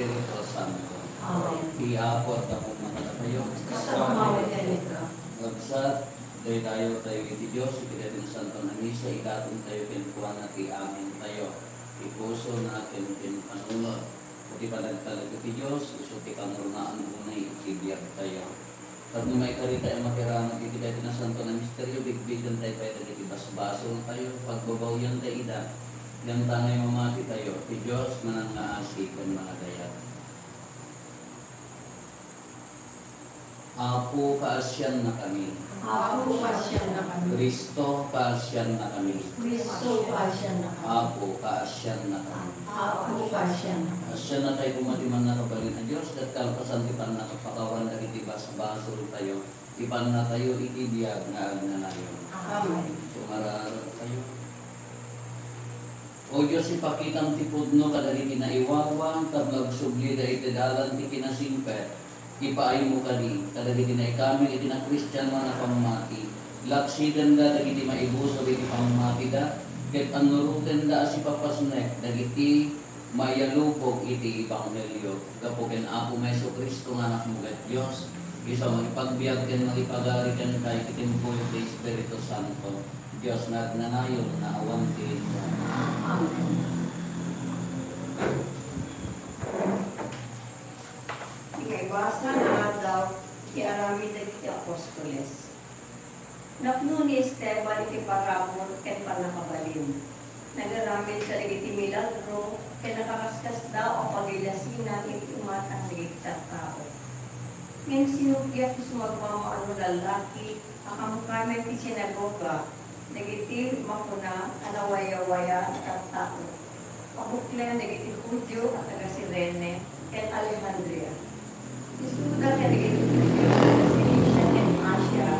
Espiritu Santo. Amen. Iapot ako mga kayo. Kasama mo ka. Magsat, tayo iti Diyos, iti Santo na misa, idatong tayo pinkuhan at iamin tayo. Ipuso natin pinpanunod. Iti panagtalag iti Diyos, isuti kamurnaan unay, itibiyag tayo. Pag may karita ay makiramag iti dati na Santo na misteryo, bigbigan tayo pwede iti basbaso na tayo. Pagbabaw yan tayo ida, yan tangay mamati tayo. Iti Diyos manangaasikan mga dayat. Apo kaasyan na kami. Apo kaasyan na kami. Kristo kaasyan na kami. Kristo kaasyan na kami. Apo kaasyan na kami. Apo kaasyan na kami. Asyan na tayo kumatiman na kabalin na Diyos, at kalpasan tipan na kapakawan na itibas basol tayo, tipan na tayo itibiyag na agnanayon. Amen. Sumararo tayo. O Diyos, ipakitang tipudno kadali kinaiwawang, tablag subli da itidalan ti kinasimpet, ipaay mo kadi, kadali kinaikami iti na Christian na pamamati, laksidan da dagiti maibuso iti pamamati da, ket anuruten da si papasnek, dagiti mayalupog iti Ebanghelyo. Gapukin ako may Kristo nga anak mo ket Diyos. Isa magpagbiag ken magipagari ken kay kitimpuy ti Espiritu Santo. Diyos na nanayon na awan ti. Amen. Ikaiwasan na daw kiarami dagiti apostoles. Napno ni Esteban iti paramon ken panakabalin. Nagaramid sa iti milagro, kaya nakakaskas daw ang pagilasinan iti umatang ligtas tao. Ngayon sinugyan ko sumagmamaano lalaki, akam kami iti sinagoga, nagiti makuna, anawaya-waya at tao. Pabukla nagiti Hudyo at taga Sirene, ken Alejandria. Isuda ka nagiti Hudyo at taga Cilicia ken Asia,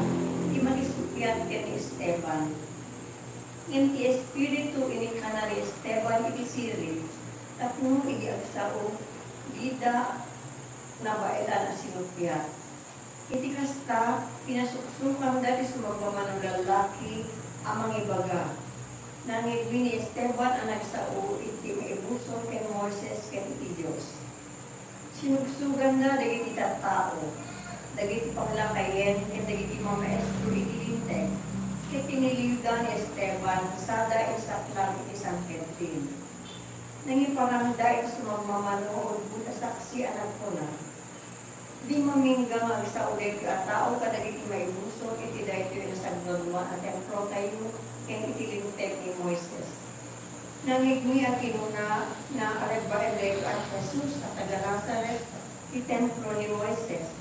di manisugyan ken Esteban. Inti Espiritu ini kanari Esteban iti sirip, at nung igiagsao, gida na baila na sinupya. Iti kasta, pinasuksukang dati sumagmamanong lalaki, amang ibaga. Nangigwi ni Esteban ang nagsao, iti maibuso ken Moises ken iti Diyos. Sinugsugan na dagiti tao, dagiti panglakayen, ken dagiti mga maestro iti linteg. Kaya piniliwda ni Esteban, sada isaklang iti San Quintin. Nangiparangda ito sumagmamanood, buta saksi anak ko na. Di maminggang ang sa ulit ka tao, kadagiti may buso, iti dahito yung nasagluluan at templo tayo, kaya iti linteg ni Moises. Nangigmi at kinuna na aragbaelek at Jesus at taga Nazaret, iti templo ni Moises.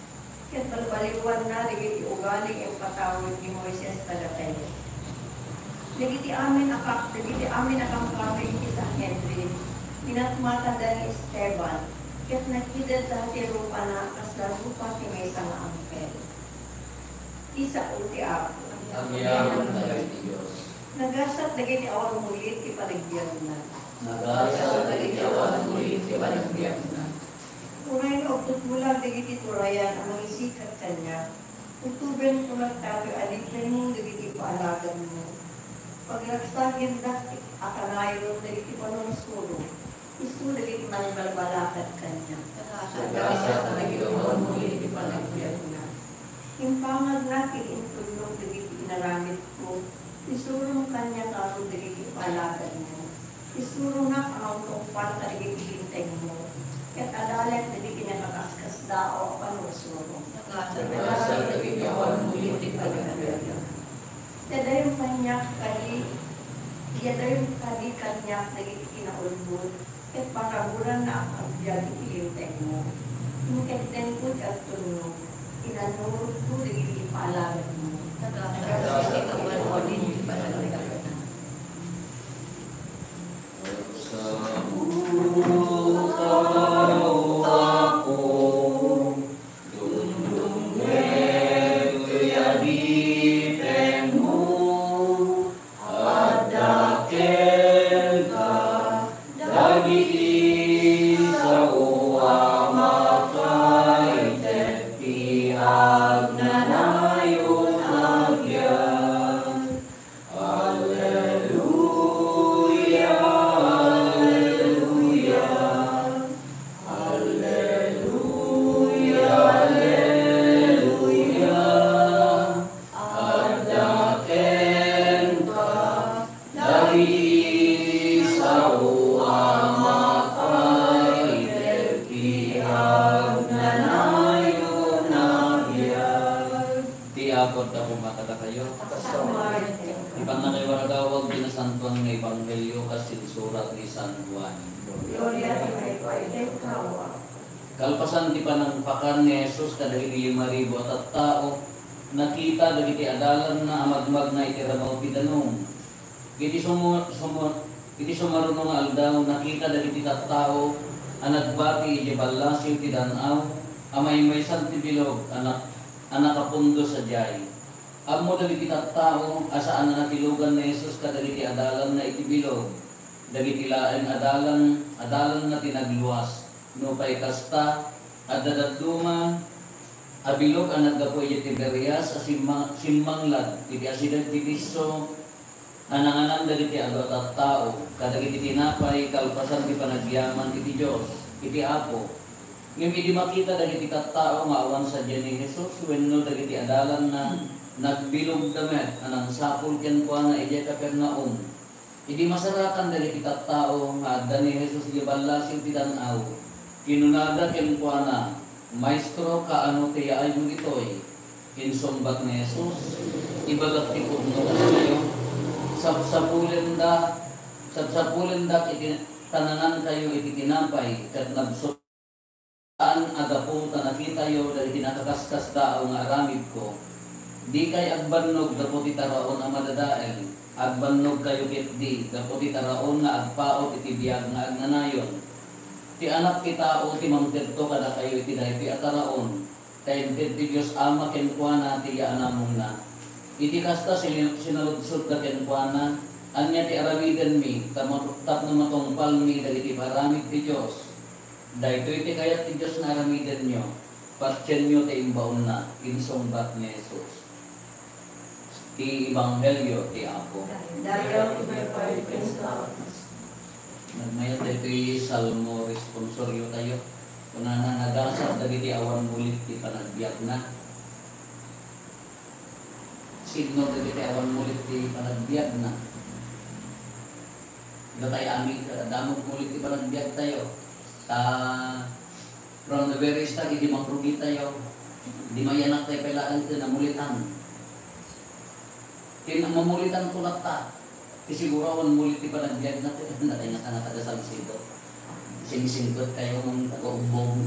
Ket balbaliwan na digiti ugali ang patawid ni Moises taga-tayo. Digiti amin akam kami iti San Henry, pinatmata da ni Esteban, ket nakidad dati rupa na kasla rupa ti may nga angkel. Isa ulti ako. Agyaman tayo iti Diyos. Nagasat dagiti awan mulit ti paligbiag na. Nagasat dagiti awan mulit ti paligbiag na. Uray na ututmulag dagiti turayan ang mga isikat kanya. Utuben tulag tabi aligyan mong dagiti paalagan mo. Paglagsagin dati, akanayon dagiti panunusuro. Isu dagiti manbalbalakad kanya. Nagasat dagiti awan mulit ti paligbiag na. Impangag natin intulong dagiti inaramit ko. Isurong kanya karon dagiti paalagan mo. Isurong na ang tungpal ka dagiti linteg mo. Ket adalet dagiti nakakaskas dao panusuro. Nagasat dagiti awan mulit ti paligbiag na. Dadayong kanyak kanyak dagiti kinaulbod, ket pakaburan na ang abiyag ilinteg mo. Ket tenkod at tunog, inanurot ko dagiti paalagan mo. Nagasat dagiti awan mulit ti paligbiag na. Agnanayon agya sumarte. Ipang na kay waragawag pinasantuan ng Ebanghelyo kasi surat ni San Juan. Gloria a ti, Padre, kawa. Kalpasan ti panangpakan ni Jesus kadagiti 5,000 at tao nakita dagiti adalan na amagmag na itiramaw pidanong. Iti sumarunong nga aldaw nakita dagiti tattao ang nagbati iti balasiw ti danaw amay may ti bilog anak kapundo sa jay. Amo dagiti tattao asaan na natilugan ni Jesus kadagiti adalan na iti bilog. Dagiti laeng adalan na tinagluwas. No pay kasta at dadaduma abilog ang naggapo iti Tiberias as simmanglad iti asidad ti Cristo ananganan dagiti agot at tao kadagiti tinapay kalpasan ti panagyaman iti Dios iti Apo ngem idi makita dagiti tattao nga awan sa diyan ni Jesus wenno dagiti adalan na nagbilog damet anang sapul ken kuana iti Capernaum idi masarakan dagiti tattao nga adda ni Jesus di ballasig ti dan-aw kinunada ken kuana maestro kaano tiya ay mo itoy insumbat ni Jesus ibagat ti pudno kayo sapsapulen da iti tananan kayo iti tinapay ket nabsaan agapo nakita yo dahil tinakakaskas daaw nga aramid ko di kay agbannog dapo ti taraon ang madadael agbannog kayo ket di dapo ti taraon nga agpaot iti biag nga agnanayon ti anak kita o ti mangterto kada kayo iti daypi ataraon kay ti Dios ama ken kuana ti anamong na iti kasta sinaludsod da ken kuana anya ti aramiden mi tapno matungpal mi dagiti paramid ti Dios daytoy ti kayat ti Dios na aramiden nyo patyen nyo ti imbaon na insumbat ni Jesus ti Ebanghelyo ti Apo. Dayo ti Padre Cristo. Nagmayat dito'y salmo responsoryo tayo. Kung nagasap dagiti awan mulit ti panagbiag na. Signo dagiti awan mulit ti panagbiag na. Datay amig damog mulit ti panagbiag tayo. From the very start, hindi mangrugi tayo. Hindi mayanak tayo pailaan ito na mulitan. Mamulitan ko lang ta. Siguro awan mulit ti panagbiag natin. Natay nga ka natagasagsido. Singsingkot kayo mong taga-umbong.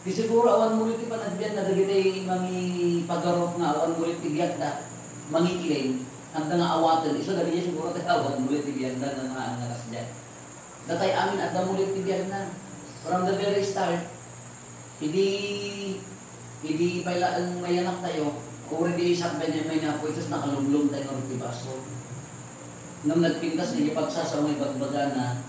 Siguro awan mulit ti panagbiag na dagiti mangi pagarok na awan mulit ti biag na mangikiling. Hanggang nga awatan. Iso dagiti siguro tayo awan mulit ti biag na ng mga angaras dyan. Datay amin at mulit ti biag na. From the very start, hindi pailaan mayanak tayo. Kung hindi isang Benjamin na po, ito's nakalumlum tayo ng tibaso. Nung nagpintas, nagipagsasamay bagbaga na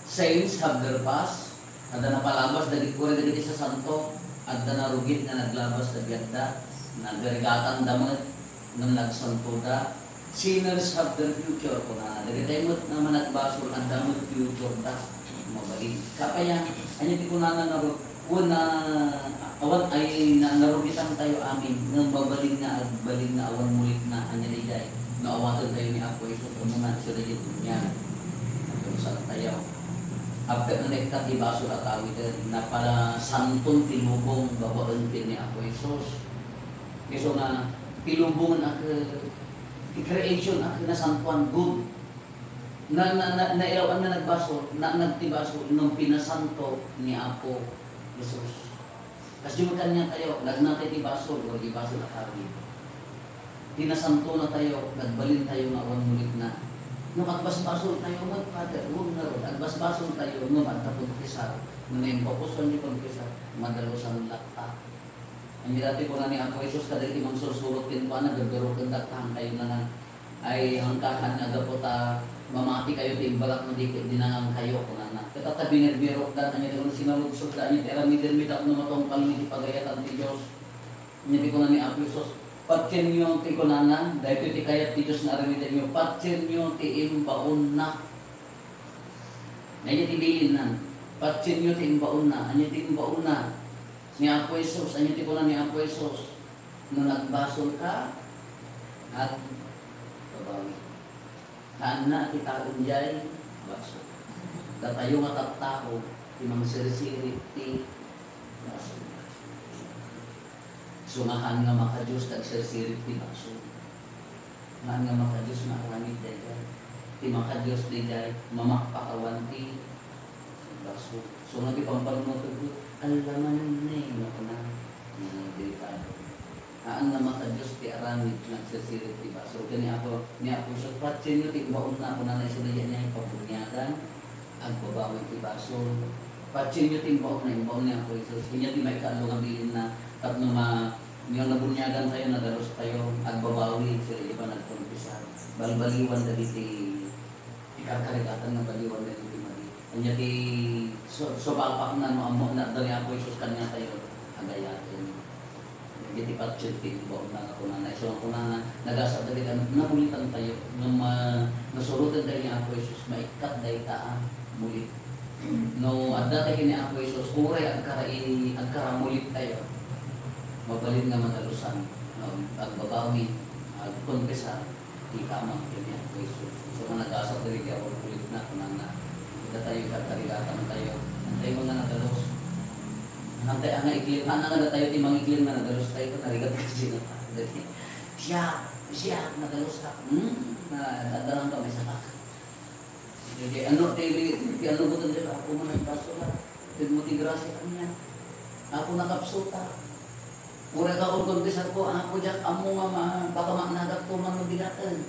saints have their past. At na palabas, kung hindi sa santo, at na rugit na naglabas na biyanda, nagarigatan damat, nang nagsanto da. Sinners have their future ko na. Nagitayot naman at basol, ang damot future da. Mabalik. Kapaya, anyo di ko na narot. Una, awan ay narugitan tayo amin ng babaling na awan mulit na anyaligay. Naawatan tayo ni Apo Iso kung mga surilit niya. Kung saan tayo. After na nagkatibaso at awit na pala santong tilubong babaan ni Apo Isos. Iso na tilubong ako, i-creation ako na santuan good. Nailawan na nagbaso, nagtibaso nung pinasanto ni Apo Jesus. Kasi yung kanya tayo, nagnatay ibasol o ibasol at hawin. Pinasanto na tayo, nagbalin tayo nga awan mulit na. Nung agbasbasol tayo, what Father, huwag na ron. Agbasbasol tayo, nung magtapagkisar. Nung naimpapuson niyo pagkisar, madalusan lakta. Ang dati ko na ni Apo Jesus, kada imang susurutin pa na, gagaro kandakan kayo na nga. Ay hangkahan na po ta, mamati kayo, timbalak na dinangang kayo ko na. Katatabi nirmirok dan anya di ko sinaludsod da anya tiramiden mi dak no matongpal ni pagayatan ti Dios. Nya di ko na ni Apo Jesus, patyen niyo ti kunanan, daytoy ti kayat ti Dios na aramiden niyo, patyen niyo ti imbaon na. Anya ti bilin nan, patyen niyo ti imbaon na, anya ti imbaon na. Ni Apo Jesus, anya ti kunan ni Apo Jesus, no nagbasol ka at babawi. Kana kita unjay basol. Datayo nga tattao, imang sirisiri ti Sumahan nga maka-Diyos tagsasirit ti baso. Mahan nga maka-Diyos makaramid dayjay. Ti maka-Diyos dayjay mamakpakawan ti baso. So nga ti pampalunotod ko, alaman na yung nakunang delikado. Haan nga maka-Diyos ti aramid nagsasirit ti baso. Kani ako, niya ako sa patsin nyo ti ubaon na ako na naisunadyan niya yung pabunyagan. Agbabawi ti baso. Patsin nyo ti ubaon niya ako Isus. Kanya ti may kaalong abilin na tapno yung nabunyagan tayo, nadalos tayo, agbabawi, sila iba nagkumpisa. Balbaliwan na diti, ikarkarigatan ng baliwan na diti mali. Kanya ti, subapak na, amo na, dali ako Isus kanya tayo, agayatin. Diti patsit, tibaw na ako na, so ako na, nagasap dali ka, nakulitan tayo, nung nasurutan dali ako Isus, maikat dahil taan, mulit. No, at dati kini ako Isus, kuray, agkaramulit tayo. Mabalin nga madalusan, agbabawi, agkonpesa, di kamang kanya ko Isus. So kung nag-asap dali ka, ulit na, kung na, kita tayo kakarigatan tayo, antay mo na nadalos. Antay ang iklim, nga tayo, timang iklim na nadalos tayo, karigat kasi na siya, nadalos ka, nadalang ka, may sakak. Jadi, ano ko tayo, ako mo nagpaso lang, mo tigrasya kanya, ako nakapsuta. Mura ka kung kontesan ko, ako dyan, amo nga baka maknadak ko mga bigatan.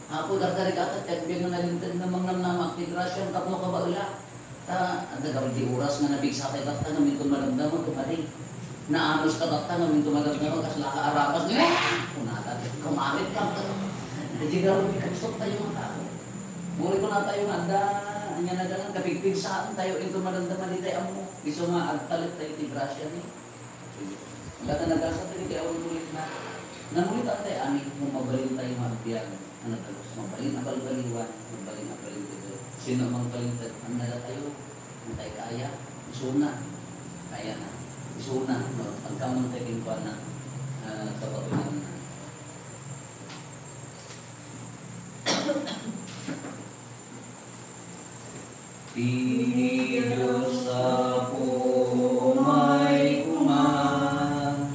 Ako dardarikatat, kaya bigyan na nalintin na mga namak, tigrasyan, kapno ka ba ula? Ada gawin di oras nga nabigsa kay kakta nga minto malamdaman, kumari. Naanos ka kakta nga minto malamdaman, kas laka arapas, kunata, kumarit ka. Jadi gawin di kagsok tayo mga tao. Mura ko na tayo nga, anya na ganang kapigpigsaan tayo, into malamdaman di tayo amo. Iso nga, agtalit tayo, tigrasyan eh. Wala ka nag-asa tayo kaya ulit na. Namulit ang tayo, amin kung mabalin tayo mabiyag. Ano talos? Mabalin abal-baliwan. Mabalin abal-baliwan dito. Sino mang balintad? Ang nala tayo. Ang tayo kaya. Isuna. Kaya na. Isuna. Pagkamang tayo kinuha na sa patunan na. Diyos ako may kumang,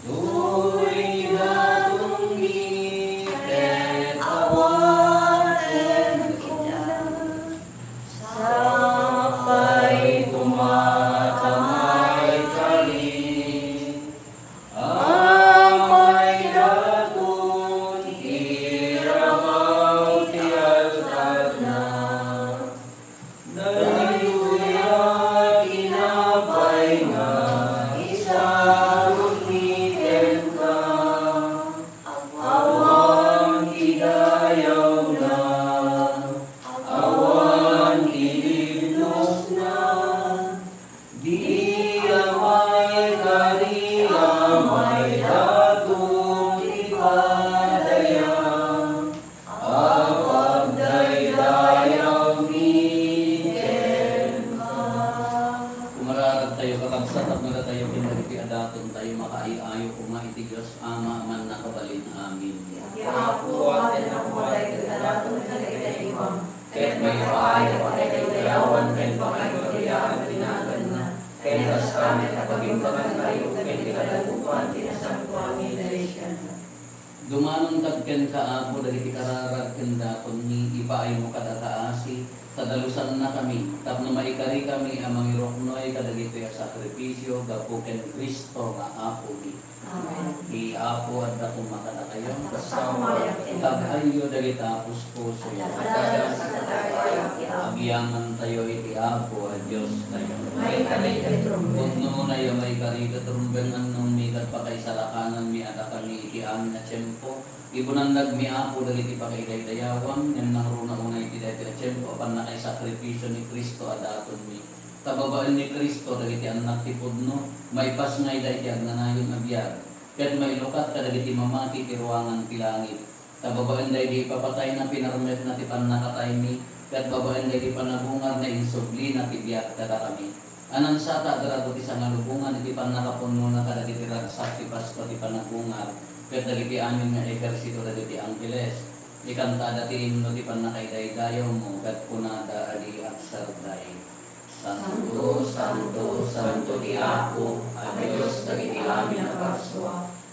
tuwing gatong ngipet awaten kita, sapay tumatamay kaling, amay gatong iramaw tiyaltad na. Dayuya tinapay nga isarong ngiten ka, awan hidayaw na, awan ilibnos na, di amay kariamay datong ipadaya, apagdaydayaw tayo kakabsat at mga tayo pinagiti adaton tayo makaayo kumaiti Diyos ama man nakabalin amin. Ako atin ako malay adaton sa kaitayimam, Kahit may paayo at kaitayawan kahit pakayaan tinagan na, kahit as kami kapagimbagan tayo kahit ikalagupan tinasang ko ang inalation. Dumanong tagken ka ako dahil ikararag daton ni ipaay mo kadataasi. Tadalusan na kami, tapno maikari kami amang iroknoy kadagito yung sakripisyo, gapuken Kristo nga apo ni. Amen. Di apo at akong makatakayo, kasama, tagayo dagita puso, agyangan tayo iti apo at Diyos tayo. May kalikat Kung na yung may karikat rumbengan nung mikat pa kay salakanan mi atakan ni iti amin na tiyempo, ibunandag mi apo dagiti pa kay dayawang, yan nahruna unay iti dayawang tiyempo, apan na kay sakripisyo ni Kristo at aton mi. Tababaan ni Kristo dagiti anak ti pudno, may pasngay dagiti agnanayon abiyag. Ket may lukat kadagiti mamati ti ruangan ti langit. Tababaan dagiti papatay na pinarmet na ti pannakatay mi, ket babaan dagiti panabungar na insubli na ti biyak kada kami. Anang sata darago ti sangalubungan iti pannakapunno na kadagiti ragsak ti Pasko ti panabungar, ket dagiti amin nga ehersito dagiti anggeles. Ikanta dati himno ti pannakaydaydayaw mo, ket punada adi aksarday. Santo, Santo, Santo ti Apo, at Diyos dagiti amin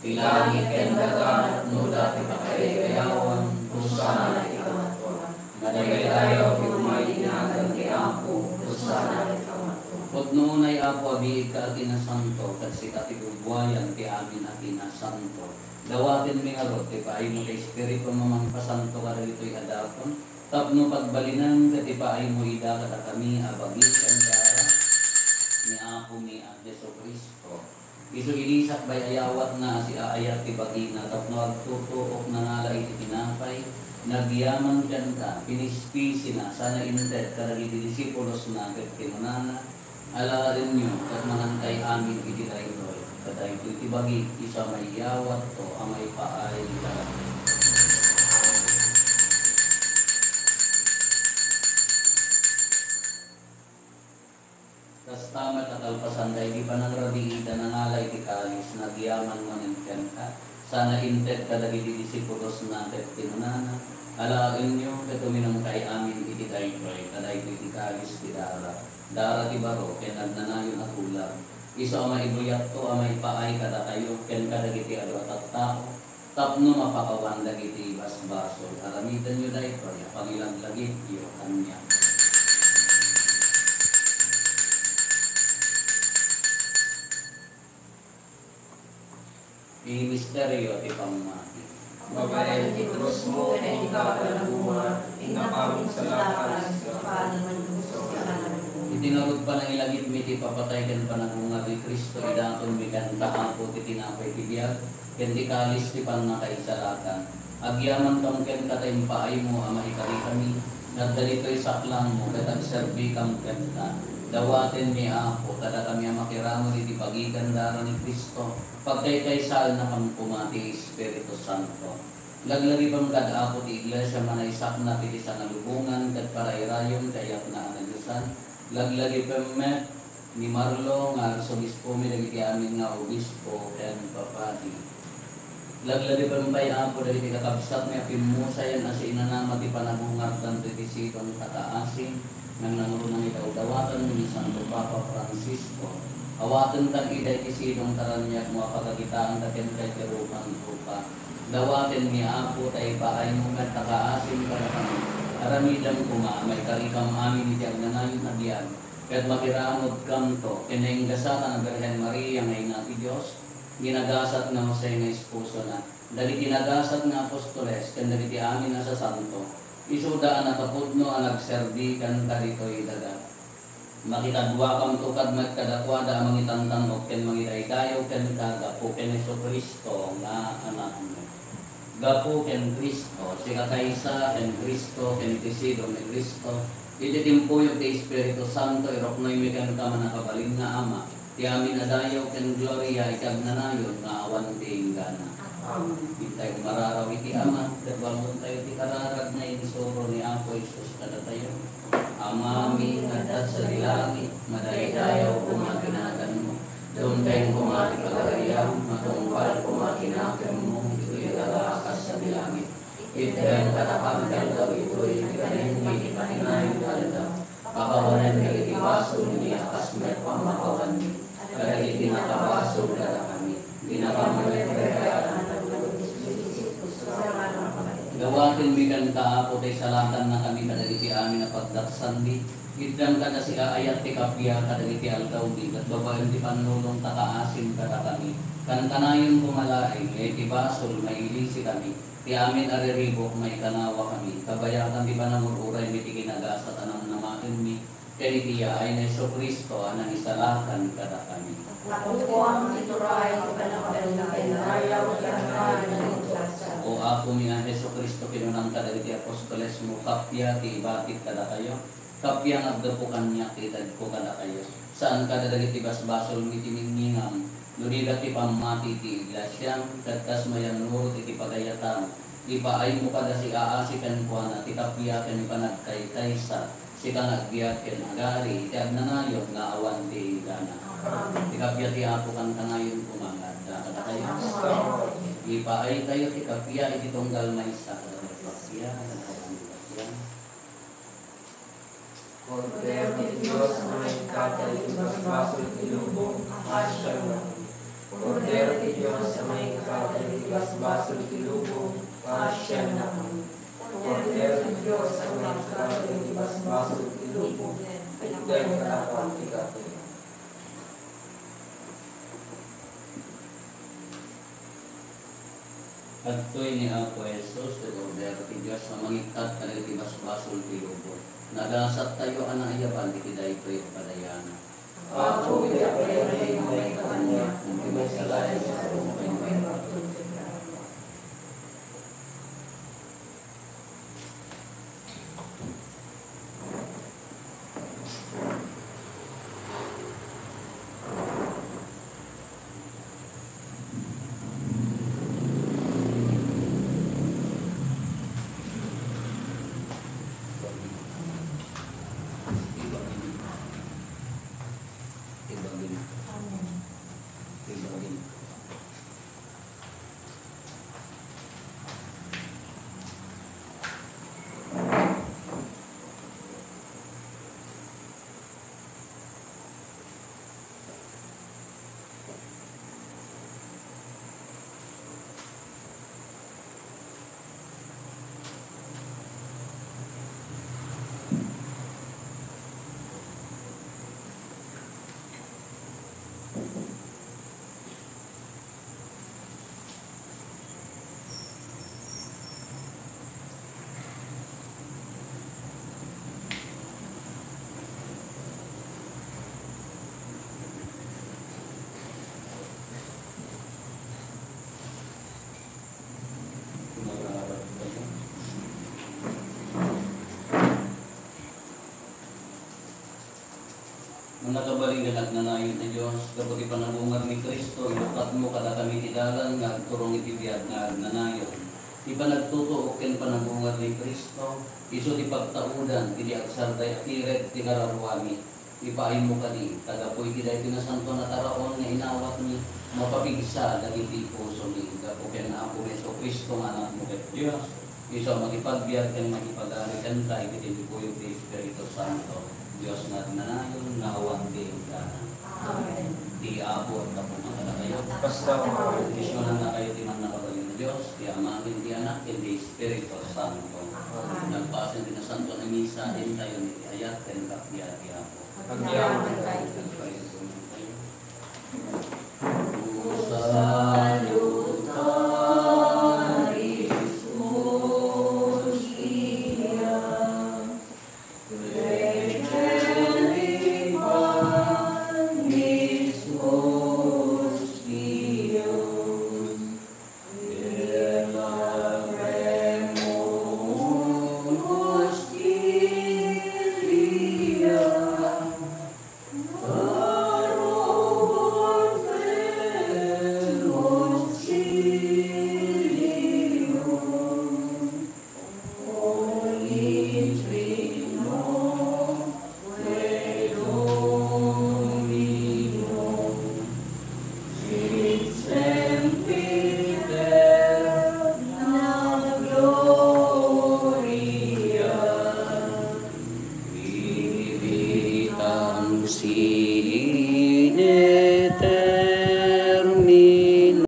Ilangit ken dagat no dati pakaigayawan kusana ikamatwa. Madaydayaw kumainagan ti Apo kusana ikamatwa. Pudno nay Apo abi ka atina santo ket sikati bubuayan ti amin atina santo. Dawatin mi ngarot ti paay mo ti espiritu mamang pasanto kada ditoy adapon. Tapno pagbalinan ket ipaay mo ida kada kami abagikan dara ni Apo ni Jesu Kristo. Isu ilisak bay ayawat na si aayat ti bagina tapno agtutuok na ngala iti tinapay nagyaman ken ka pinispisi na sana inted kada iti disipulos na ket kinunana alarin nyo ket manantay amin iti daytoy kada iti bagi isa may yawat to amay paay ka. Tas tamat at alpasan day di pa nang rabi ida nangalay ti kalis nagyaman maninken ka sana inted kada iti disipulos na ket kinunana alain nyo ket uminom kay amin iti daytoy kada iti kalis ti dara ti baro ken nagnanayon at ulam isu amay ibuyat to amay paay kada kayo ken kada iti adwa at tao tapno mapakawan dagiti basbasol aramitan nyo daytoy pangilaglagit yo kanya. Di misteryo ti pamati. Babayan ti krus mo, kaya ikaw kalabunga, inapamong sa lakas, kapaan man gusto ka naman. Itinarod pa ng ilagit mi ti papatay ken panangunga ti Kristo idaton mi kan kaapo ti tinapay ti biyag ken ti kalis ti pannakaisalakan. Agyaman kam ken katay paay mo ama ikari kami nagdalitoy saklang mo ket agserbi kam ken ta. Dawaten mi Apo kada kami makiramo iti pagikan dara ni Kristo pagkaykaysal na kang pumati Espiritu Santo. Laglagi pang kada Apo ti iglesia manaysak na ti sa nalubungan ket parairayon kayak na anadusan. Laglagi pemet ni Marlo nga arsobispo mi dagiti amin nga obispo ken papadi. Laglagi pambay Apo dagiti kakabsat mi apimusayan as inanama ti panabungartan ti sikong kataasin nang nangurunang ikaw dawatan ni Santo Papa Francisco. Awatan kang iday kisidong taranyak mo pagagitaan taken kay kerupan rupa. Dawaten ni Apo tay paay mo met takaasin ka na kami. Aramidang kuma may karikam amin iti agnanayon adiyan. Ket makiramod kanto keneng gasatan ng Birhen Maria ngay nati Dios. Ginagasat na masay nga esposo na. Dali ginagasat nga apostoles ken dali ti amin na sa santo. Isudaan at apudno ang nagserbi kan karitoy dagat. Makitadwa kang tukad magkadakwada mangitantang o ken mangitaydayo ken kagapo ken Jesu Kristo nga anak mo. Gapo ken Kristo, siya kaysa ken Kristo ken itisido ni Kristo. Ititimpuyo ti Espiritu Santo iroknoy mi ken ka manakabalin nga ama. Ti amin adayo ken gloria ikagnanayon nga awan ti ingana. Itay mararawi ti ama, dagwalmon tayo ti kararag na inisuro ni Apo Isus kada tayo. Ama mi ngadat sa dilangit, madaydayaw kumakinagan mo. Doon tayong kumati kagayam, matungkal kumakinagan mo, ito'y kalakas sa bilangit. Itayang katapagdal daw ito'y ikanin may ipaninayon kaladaw. Pakawanan kay itibaso niya kasmet pamakawan ni. Kada itinakabaso kada kami, pinakamalit kaya gawatin mi kan Apo tay salatan na kami kadagiti amin na pagdaksan di. Gidang kada si aayat ti kapya kadagiti aldaw di ket babaen ti panulong takaasin kada kami. Kan kanayon kumalaing ti basol mailisi kami. Ti amin ariribok may kanawa kami. Kabayakan ti panamururay mi ti ginagasat anang namaken mi. Kaya itiya ay na Jesu Kristo anang isalakan kada kami. Nakukuha ang ituray ko panapalitin, ayaw at O Apo mi nga Jesu Kristo kinunang kadagiti apostoles mo kapya ti ibatit kada kayo. Kapya nga agdapukan niya kitad ko kada kayo. Saan kada dagiti basbasol mi tiningingam. Nurida ti pamati ti iglesia katkas mayan nuro ti pagayatan. Ipaay mo kada si aasikan ko na ti kapya ken panagkaysa. Si kanagbiat ken agari ti agnanayon nga awan ti gana. Ti kapya ti Apo kan kangayon kumangad kada kayo. Ipaay tayo ti kapya iti tunggal maysa kada kapya kada kapya. Cordero de Dios na may katalit basbasol ti lubong, akasya mo. Cordero de Dios na may katalit Adtoy ni Apo Jesus, the order ti Diyos na mangitad ka na basol ti lubot. Nagasat tayo anang ayaban, di kiday ko yung padayana. Ako iya pere yung may kanya, Kung may may salay salay sa sa may may matun sa Ibagin. Ibagin. Mag-aaral ka ba? Nung nakabalingan at nanayon na Diyos, kapag ipanabungar ni Kristo, ilukat mo kada kami tidalan, nga turong itibiyad nga nanayon. Iba nagtutuok ken panabungar ni Kristo, iso di pagtaudan, tili agsarday akiret, tinararuami. Ipahin mo kani, tagapoy tiday pinasanto na taraon nga inawat ni, mapapigsa, dagiti puso ni, gapo ken na ako Meso Kristo, anak mo ket Diyos. Iso magipagbiag ken magipagari kan tayo, kitili po yung Espiritu Santo. Diyos na nanayon, naawang di ka. Amen. Di abot na pumunta na kayo. Basta ako. Misyonan na kayo timan na kabaling na Diyos, di Ama, di Anak, di Espiritu Santo. Nagpasin din na Santo na Misa, din tayo ni Ayat, din Kapiyat, di Apo. Pagyaman tayo. Nagpasin din tayo.